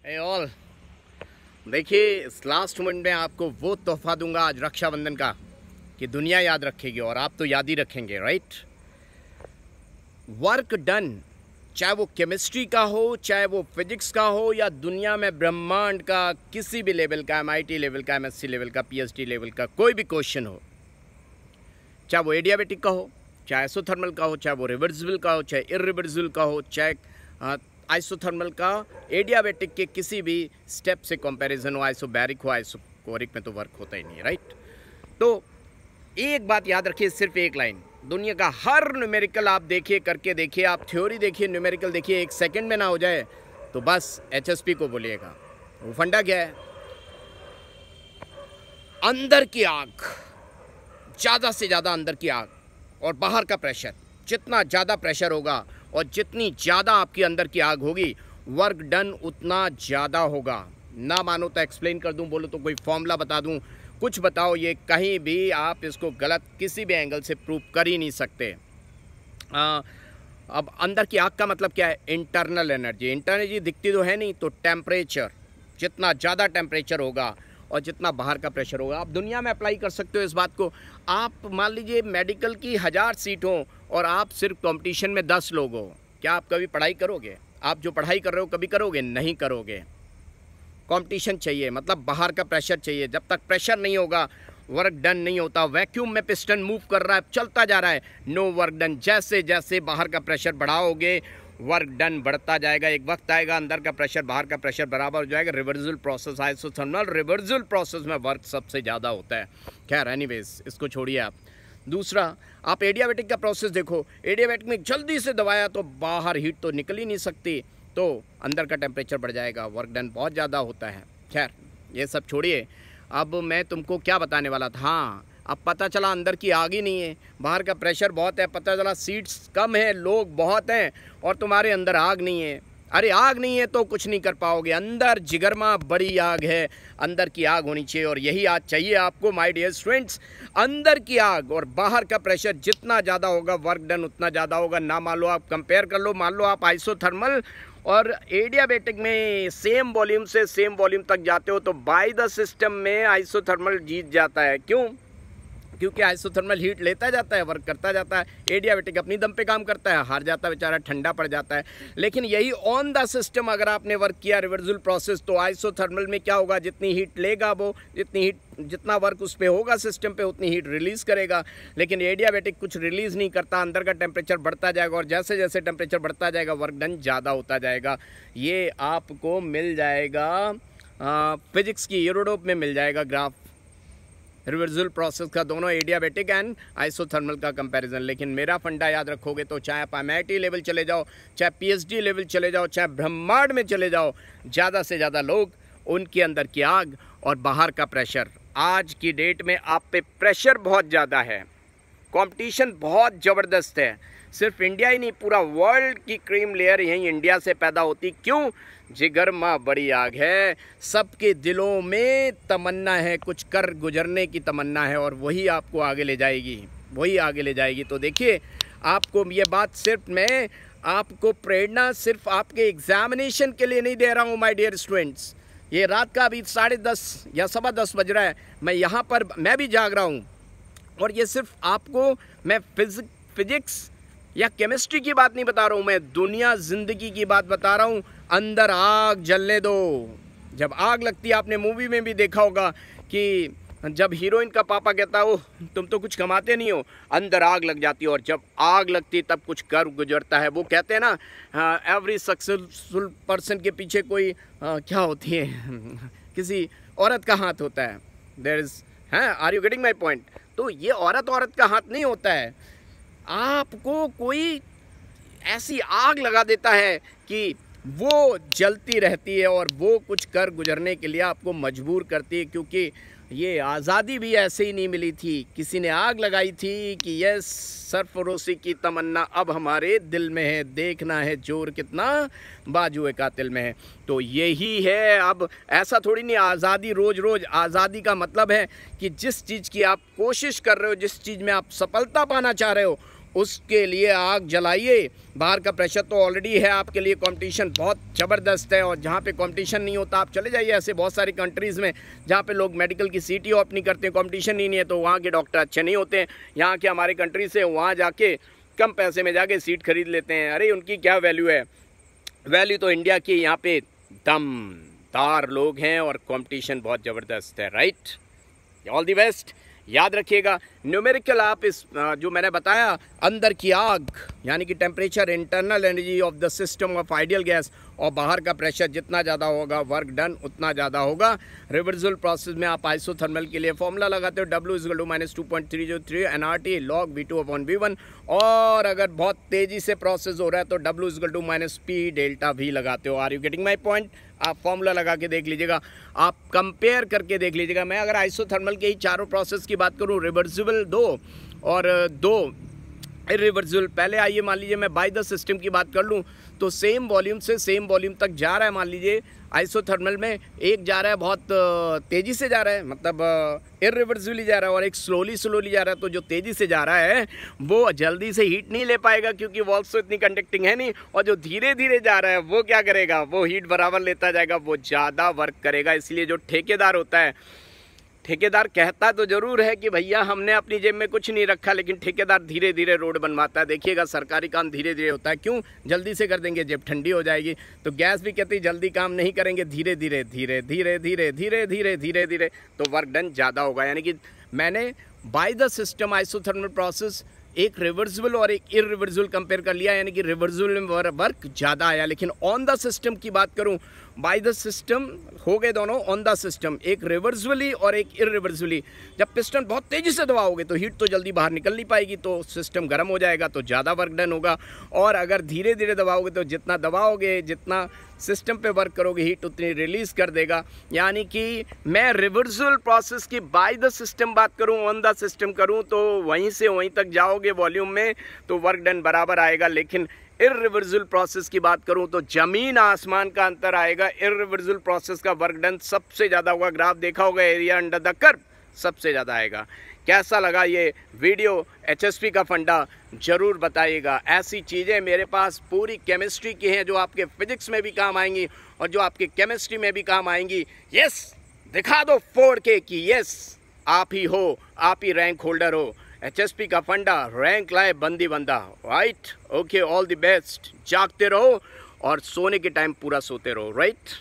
हे all, देखिए इस last moment में आपको वो तोहफा दूंगा आज रक्षाबंधन का कि दुनिया याद रखेगी और आप तो याद ही रखेंगे, राइट। वर्क डन, चाहे वो केमिस्ट्री का हो, चाहे वो फिजिक्स का हो, या दुनिया में ब्रह्मांड का किसी भी लेवल का, MIT लेवल का, MSc लेवल का, PhD लेवल का कोई भी क्वेश्चन हो, चाहे वो एडियाबेटिक का हो, चाहे आइसोथर्मल का हो, चाहे वो रिवर्सिबल का हो, चाहे इरिवर्सिबल का हो, चाहे आइसोथर्मल का एडियाबेटिक के किसी भी स्टेप से कंपैरिजन हो, आइसोबैरिक हो, आइसोकोरिक में तो वर्क होता ही नहीं, राइट। तो एक बात याद रखिए, सिर्फ एक लाइन, दुनिया का हर न्यूमेरिकल आप देखिए, करके देखिए, आप थ्योरी देखिए, न्यूमेरिकल देखिए, एक सेकंड में ना हो जाए तो बस HSP को बोलिएगा। वो फंडा क्या है? अंदर की आग, ज़्यादा से ज़्यादा अंदर की आग और बाहर का प्रेशर, जितना ज़्यादा प्रेशर होगा और जितनी ज़्यादा आपकी अंदर की आग होगी, वर्क डन उतना ज़्यादा होगा। ना मानो तो एक्सप्लेन कर दूं, बोलो तो कोई फॉर्मूला बता दूं, कुछ बताओ, ये कहीं भी आप इसको गलत किसी भी एंगल से प्रूव कर ही नहीं सकते। अब अंदर की आग का मतलब क्या है? Internal energy. इंटरनल एनर्जी दिखती तो है नहीं, तो टेम्परेचर, जितना ज़्यादा टेम्परेचर होगा और जितना बाहर का प्रेशर होगा, आप दुनिया में अप्लाई कर सकते हो इस बात को। आप मान लीजिए मेडिकल की 1000 सीट हो और आप सिर्फ कंपटीशन में 10 लोग हो, क्या आप कभी पढ़ाई करोगे? आप जो पढ़ाई कर रहे हो कभी करोगे? नहीं करोगे। कंपटीशन चाहिए, मतलब बाहर का प्रेशर चाहिए। जब तक प्रेशर नहीं होगा वर्क डन नहीं होता। वैक्यूम में पिस्टन मूव कर रहा है, चलता जा रहा है, नो वर्क डन। जैसे जैसे बाहर का प्रेशर बढ़ाओगे वर्क डन बढ़ता जाएगा। एक वक्त आएगा अंदर का प्रेशर बाहर का प्रेशर बराबर हो जाएगा। Reversal process, isothermal reversal process में वर्क सबसे ज़्यादा होता है। खैर एनीवेज, इसको छोड़िए आप। दूसरा, आप एडियाबेटिक का प्रोसेस देखो। एडियाबेटिक में जल्दी से दबाया तो बाहर हीट तो निकल ही नहीं सकती, तो अंदर का टेम्परेचर बढ़ जाएगा, वर्क डन बहुत ज़्यादा होता है। खैर ये सब छोड़िए, अब मैं तुमको क्या बताने वाला था। हाँ, अब पता चला अंदर की आग ही नहीं है, बाहर का प्रेशर बहुत है, पता चला सीट्स कम है, लोग बहुत हैं और तुम्हारे अंदर आग नहीं है। अरे आग नहीं है तो कुछ नहीं कर पाओगे। अंदर जिगरमा बड़ी आग है, अंदर की आग होनी चाहिए और यही आज चाहिए आपको माय डियर स्टूडेंट्स। अंदर की आग और बाहर का प्रेशर जितना ज़्यादा होगा वर्क डन उतना ज़्यादा होगा। ना मान लो, आप कंपेयर कर लो, मान लो आप आइसोथर्मल और एडियाबेटिक में सेम वॉल्यूम से सेम वॉल्यूम तक जाते हो तो बाय द सिस्टम में आइसोथर्मल जीत जाता है। क्यों? क्योंकि आइसोथर्मल हीट लेता जाता है, वर्क करता जाता है। एडियाबेटिक अपनी दम पे काम करता है, हार जाता है बेचारा, ठंडा पड़ जाता है। लेकिन यही ऑन द सिस्टम अगर आपने वर्क किया रिवर्सल प्रोसेस, तो आइसोथर्मल में क्या होगा? जितनी हीट लेगा वो, जितना वर्क उस पर होगा सिस्टम पे, उतनी हीट रिलीज़ करेगा। लेकिन एडियाबेटिक कुछ रिलीज़ नहीं करता, अंदर का टेम्परेचर बढ़ता जाएगा और जैसे जैसे टेम्परेचर बढ़ता जाएगा वर्क डन ज़्यादा होता जाएगा। ये आपको मिल जाएगा फिजिक्स की यूरोडोप में मिल जाएगा ग्राफ रिवर्सल प्रोसेस का, दोनों एडियाबेटिक एंड आइसोथर्मल का कंपैरिजन। लेकिन मेरा फंडा याद रखोगे तो चाहे आप MIT लेवल चले जाओ, चाहे PhD लेवल चले जाओ, चाहे ब्रह्मांड में चले जाओ, ज़्यादा से ज़्यादा लोग, उनके अंदर की आग और बाहर का प्रेशर। आज की डेट में आप पे प्रेशर बहुत ज़्यादा है, कंपटीशन बहुत ज़बरदस्त है। सिर्फ इंडिया ही नहीं, पूरा वर्ल्ड की क्रीम लेयर यहीं इंडिया से पैदा होती। क्यों? जिगर माँ बड़ी आग है, सबके दिलों में तमन्ना है, कुछ कर गुजरने की तमन्ना है और वही आपको आगे ले जाएगी, वही आगे ले जाएगी। तो देखिए, आपको ये बात सिर्फ मैं आपको प्रेरणा सिर्फ आपके एग्जामिनेशन के लिए नहीं दे रहा हूँ माय डियर स्टूडेंट्स। ये रात का अभी 10:30 या 10:15 बज रहा है, मैं यहाँ पर मैं भी जाग रहा हूँ और ये सिर्फ आपको मैं फिजिक्स या केमिस्ट्री की बात नहीं बता रहा हूँ, मैं दुनिया ज़िंदगी की बात बता रहा हूँ। अंदर आग जलने दो। जब आग लगती है, आपने मूवी में भी देखा होगा कि जब हीरोइन का पापा कहता है ओ तुम तो कुछ कमाते नहीं हो, अंदर आग लग जाती है और जब आग लगती है तब कुछ कर गुजरता है। वो कहते हैं ना, एवरी सक्सेसफुल पर्सन के पीछे कोई क्या होती है किसी औरत का हाथ होता है। देयर इज़, हैं, are you getting my point? तो ये औरत का हाथ नहीं होता है, आपको कोई ऐसी आग लगा देता है कि वो जलती रहती है और वो कुछ कर गुजरने के लिए आपको मजबूर करती है। क्योंकि ये आज़ादी भी ऐसे ही नहीं मिली थी, किसी ने आग लगाई थी कि यस, सरफरोशी की तमन्ना अब हमारे दिल में है, देखना है जोर कितना बाजुए कातिल में है। तो यही है। अब ऐसा थोड़ी नहीं आज़ादी रोज़ रोज़, आज़ादी का मतलब है कि जिस चीज़ की आप कोशिश कर रहे हो, जिस चीज़ में आप सफलता पाना चाह रहे हो, उसके लिए आग जलाइए। बाहर का प्रेशर तो ऑलरेडी है, आपके लिए कंपटीशन बहुत ज़बरदस्त है। और जहाँ पे कंपटीशन नहीं होता आप चले जाइए ऐसे बहुत सारी कंट्रीज़ में जहाँ पे लोग मेडिकल की सीट ही ऑप्ट नहीं करते, कंपटीशन ही नहीं है, तो वहाँ के डॉक्टर अच्छे नहीं होते हैं। यहाँ के हमारे कंट्री से वहाँ जाके कम पैसे में जाके सीट खरीद लेते हैं। अरे उनकी क्या वैल्यू है, वैल्यू तो इंडिया की, यहाँ पे दमदार लोग हैं और कंपटीशन बहुत ज़बरदस्त है। Right, all the best. याद रखिएगा न्यूमेरिकल आप इस जो मैंने बताया अंदर की आग यानी कि temperature, internal energy of the system of ideal gas और बाहर का प्रेशर जितना ज़्यादा होगा वर्क डन उतना ज़्यादा होगा। रिवर्सल प्रोसेस में आप आइसोथर्मल के लिए फॉर्मूला लगाते हो W = -2.303 nRT log V2/V1। और अगर बहुत तेज़ी से प्रोसेस हो रहा है तो W = -P डेल्टा V लगाते हो। Are you getting my point? आप फॉर्मूला लगा के देख लीजिएगा, आप कंपेयर करके देख लीजिएगा। मैं अगर आइसोथर्मल के ही चारों प्रोसेस की बात करूँ, रिवर्सिबल 2 और 2 इरिवर्सिबल, पहले आइए मान लीजिए मैं बाय द सिस्टम की बात कर लूँ तो सेम वॉल्यूम से सेम वॉल्यूम तक जा रहा है। मान लीजिए आइसोथर्मल में एक जा रहा है बहुत तेज़ी से जा रहा है, मतलब इरिवर्सिबली जा रहा है, और एक स्लोली जा रहा है। तो जो तेज़ी से जा रहा है वो जल्दी से हीट नहीं ले पाएगा क्योंकि वॉल्स तो इतनी कंडक्टिंग है नहीं, और जो धीरे धीरे जा रहा है वो क्या करेगा, वो हीट बराबर लेता जाएगा, वो ज़्यादा वर्क करेगा। इसलिए जो ठेकेदार होता है, ठेकेदार कहता तो ज़रूर है कि भैया हमने अपनी जेब में कुछ नहीं रखा, लेकिन ठेकेदार धीरे धीरे रोड बनवाता है। देखिएगा सरकारी काम धीरे धीरे होता है, क्यों? जल्दी से कर देंगे जेब ठंडी हो जाएगी। तो गैस भी कहती है जल्दी काम नहीं करेंगे, धीरे धीरे धीरे धीरे धीरे धीरे धीरे धीरे धीरे तो वर्क डन ज़्यादा होगा। यानी कि मैंने by the system isothermal process एक रिवर्सिबल और एक इरिवर्सिबल कंपेयर कर लिया, यानी कि रिवर्सिबल में वर्क ज़्यादा आया। लेकिन ऑन द सिस्टम की बात करूं, बाय द सिस्टम हो गए दोनों, ऑन द सिस्टम एक रिवर्सिबली और एक इरिवर्सिबली। जब पिस्टन बहुत तेज़ी से दबाओगे तो हीट तो जल्दी बाहर निकल नहीं पाएगी, तो सिस्टम गर्म हो जाएगा, तो ज़्यादा वर्क डन होगा। और अगर धीरे धीरे दबाओगे तो जितना दबाओगे, जितना सिस्टम पे वर्क करोगे, हीट उतनी रिलीज़ कर देगा। यानी कि मैं रिवर्सिबल प्रोसेस की बाय द सिस्टम बात करूं, ऑन द सिस्टम करूं, तो वहीं से वहीं तक जाओगे वॉल्यूम में तो वर्क डन बराबर आएगा। लेकिन इरिवर्सिबल प्रोसेस की बात करूं तो ज़मीन आसमान का अंतर आएगा। इरिवर्सिबल प्रोसेस का वर्क डन सबसे ज़्यादा होगा। ग्राफ देखा होगा, एरिया अंडर द कर्व सबसे ज़्यादा आएगा। कैसा लगा ये वीडियो HSP का फंडा ज़रूर बताइएगा। ऐसी चीज़ें मेरे पास पूरी केमिस्ट्री की हैं जो आपके फिजिक्स में भी काम आएंगी और जो आपके केमिस्ट्री में भी काम आएंगी। यस, दिखा दो फोड़ के कि यस आप ही हो, आप ही रैंक होल्डर हो। HSP का फंडा, रैंक लाए बंदी बंदा। Right, okay, all the best. जागते रहो और सोने के टाइम पूरा सोते रहो। राइट।